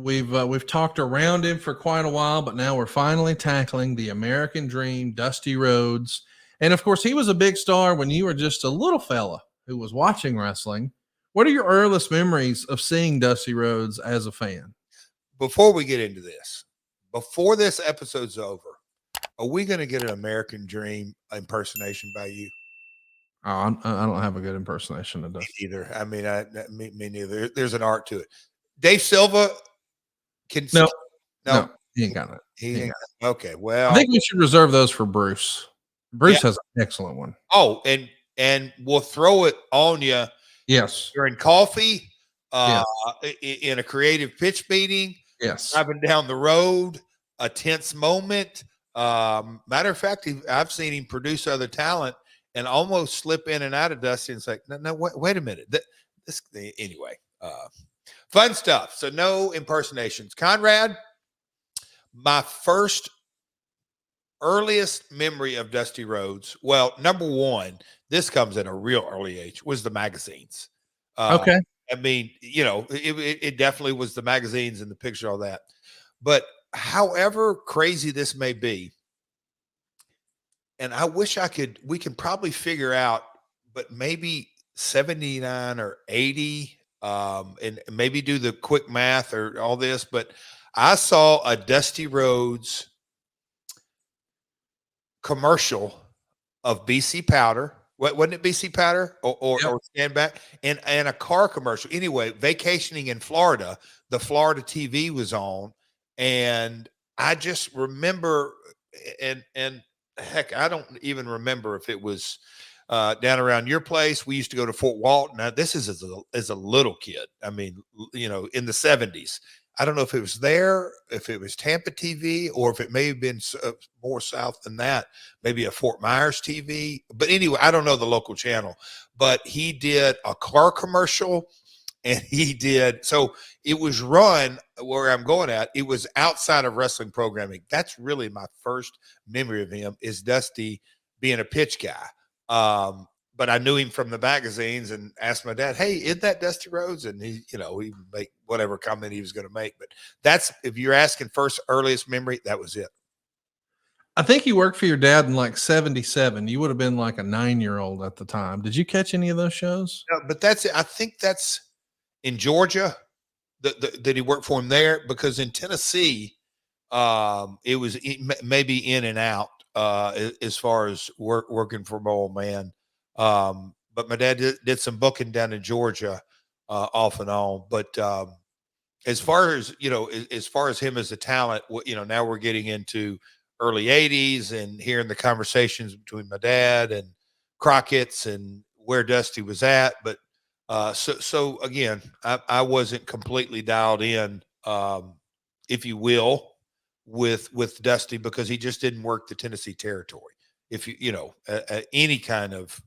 We've talked around him for quite a while, but now we're finally tackling the American Dream, Dusty Rhodes. And of course, he was a big star when you were just a little fella who was watching wrestling. What are your earliest memories of seeing Dusty Rhodes as a fan? Before we get into this, before this episode's over, are we going to get an American Dream impersonation by you? Oh, I don't have a good impersonation of Dusty. Either. I mean, me neither. There's an art to it. Dave Silva can. No, he ain't got it. He ain't. Okay. Well, I think we should reserve those for Bruce. Bruce has an excellent one. Oh, and we'll throw it on you. Yes. During coffee, in a creative pitch meeting. Yes. Driving down the road, a tense moment. Matter of fact, I've seen him produce other talent and almost slip in and out of Dusty. And it's like, no, wait a minute. Anyway, fun stuff. So no impersonations. Conrad, my first earliest memory of Dusty Rhodes, well, number one, this comes at a real early age, was the magazines. Okay. I mean, it definitely was the magazines and the picture, all that. But however crazy this may be, and I wish we can probably figure out, but maybe 79 or 80, and maybe do the quick math or all this. But I saw a Dusty Rhodes commercial of BC Powder. Wasn't it BC Powder or Stand Back? And a car commercial. Anyway, vacationing in Florida, the Florida TV was on. And I just remember, and heck, I don't even remember if it was down around your place. We used to go to Fort Walton. Now, this is as a little kid. I mean, in the 70s. I don't know if it was there, if it was Tampa TV, or if it may have been more south than that, maybe a Fort Myers TV. But anyway, I don't know the local channel. But he did a car commercial, and so it was run where I'm going at. It was outside of wrestling programming. That's really my first memory of him, is Dusty being a pitch guy. But I knew him from the magazines and asked my dad, "Hey, isn't that Dusty Rhodes?" And he would make whatever comment he was going to make. But that's, if you're asking first earliest memory, that was it. I think you worked for your dad in like 77. You would have been like a 9-year-old at the time. Did you catch any of those shows? No, but I think that's in Georgia that he worked for him there, because in Tennessee, it was maybe in and out as far as working for my old man. But my dad did some booking down in Georgia, off and on. But as far as him as a talent, now we're getting into early 80s and hearing the conversations between my dad and Crockett's and where Dusty was at. But so again, I wasn't completely dialed in, if you will, with Dusty, because he just didn't work the Tennessee territory. If any kind of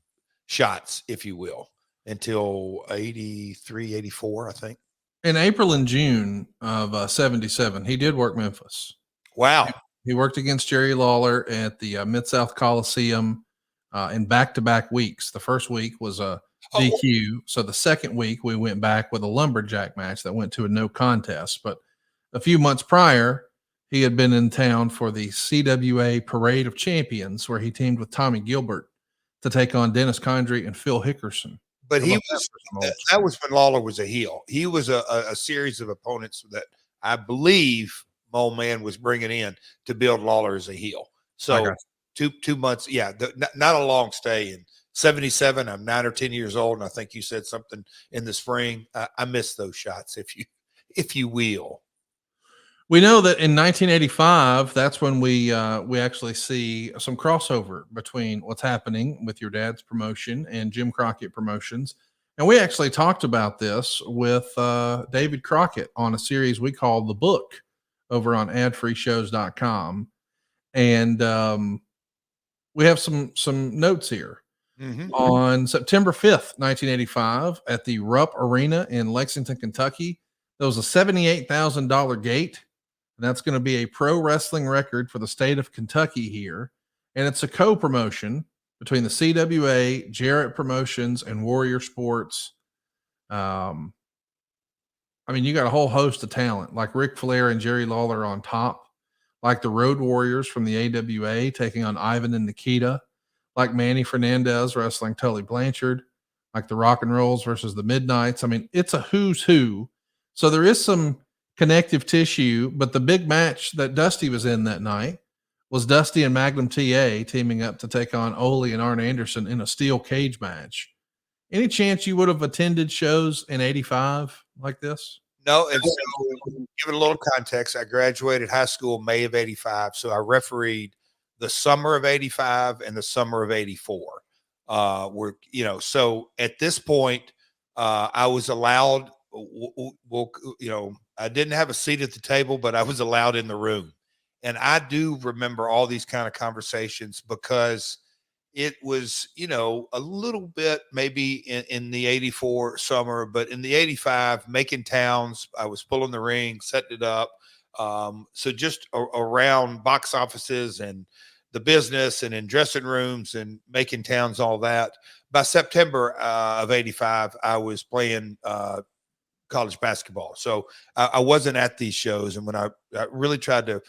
shots, if you will, until 83, 84, I think. In April and June of 77, he did work Memphis. Wow. He worked against Jerry Lawler at the Mid-South Coliseum in back-to-back weeks. The first week was a DQ. So the second week, we went back with a lumberjack match that went to a no contest. But a few months prior, he had been in town for the CWA Parade of Champions, where he teamed with Tommy Gilbert to take on Dennis Condrey and Phil Hickerson. But that was when Lawler was a heel. He was a series of opponents that I believe my old man was bringing in to build Lawler as a heel. So 2 months, not a long stay. In 77, I'm 9 or 10 years old, and I think you said something in the spring. I missed those shots, if you will. We know that in 1985, that's when we actually see some crossover between what's happening with your dad's promotion and Jim Crockett Promotions. And we actually talked about this with David Crockett on a series we call The Book over on adfreeshows.com. And we have some notes here. Mm-hmm. On September 5th, 1985, at the Rupp Arena in Lexington, Kentucky, there was a $78,000 gate. And that's going to be a pro wrestling record for the state of Kentucky here. And it's a co-promotion between the CWA, JArrett Promotions, and Warrior Sports. I mean, you got a whole host of talent like Ric Flair and Jerry Lawler on top, like the Road Warriors from the AWA taking on Ivan and Nikita, like Manny Fernandez wrestling Tully Blanchard, like the Rock and Rolls versus the Midnights. I mean, it's a who's who. So there is some connective tissue, but the big match that Dusty was in that night was Dusty and Magnum TA teaming up to take on Ole and Arn Anderson in a steel cage match. Any chance you would have attended shows in 85 like this? No, and so give it a little context. I graduated high school May of 85, so I refereed the summer of 85 and the summer of 84. So at this point, I was allowed, I didn't have a seat at the table, but I was allowed in the room. And I do remember all these kind of conversations because it was, a little bit maybe in the 84 summer, but in the 85, making towns, I was pulling the ring, setting it up. So just around box offices and the business and in dressing rooms and making towns, all that. By September of 85, I was playing college basketball. So I wasn't at these shows. And when I really tried to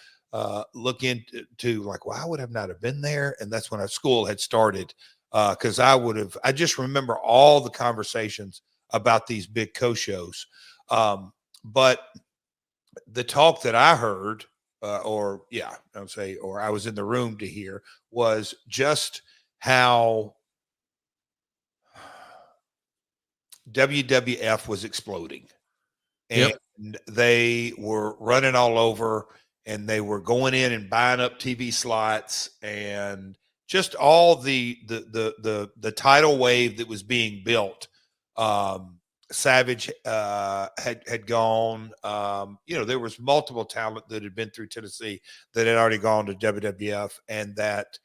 look into like, well, I would have not have been there. And that's when our school had started. Cause I just remember all the conversations about these big co-shows. But the talk that I heard, or I was in the room to hear, was just how WWF was exploding. And they were running all over, and they were going in and buying up TV slots, and just all the tidal wave that was being built. Savage had gone. There was multiple talent that had been through Tennessee that had already gone to WWF, and that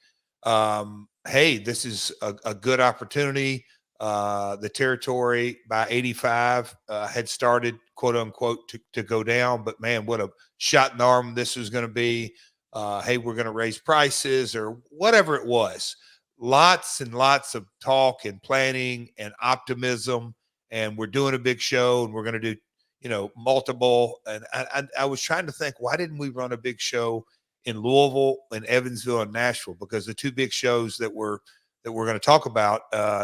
hey, this is a good opportunity. The territory by 85 had started, quote unquote, to go down, but man, what a shot in the arm this was going to be. Hey, we're going to raise prices or whatever it was. Lots and lots of talk and planning and optimism. And we're doing a big show, and we're going to do, multiple. And I was trying to think, why didn't we run a big show in Louisville and Evansville and Nashville? Because the two big shows that we're going to talk about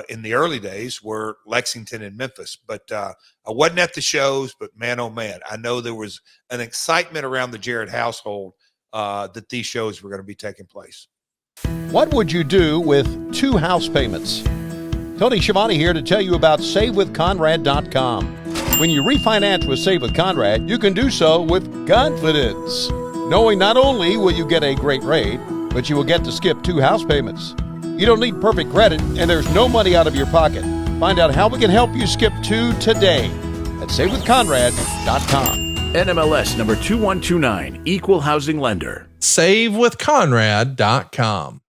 in the early days were Lexington and Memphis. But I wasn't at the shows, but man, oh man, I know there was an excitement around the JArrett household that these shows were going to be taking place. What would you do with 2 house payments? Tony Schiavone here to tell you about SaveWithConrad.com. When you refinance with Save with Conrad, you can do so with confidence, knowing not only will you get a great rate, but you will get to skip 2 house payments. You don't need perfect credit, and there's no money out of your pocket. Find out how we can help you skip 2 today at SaveWithConrad.com. NMLS number 2129, Equal Housing Lender. SaveWithConrad.com.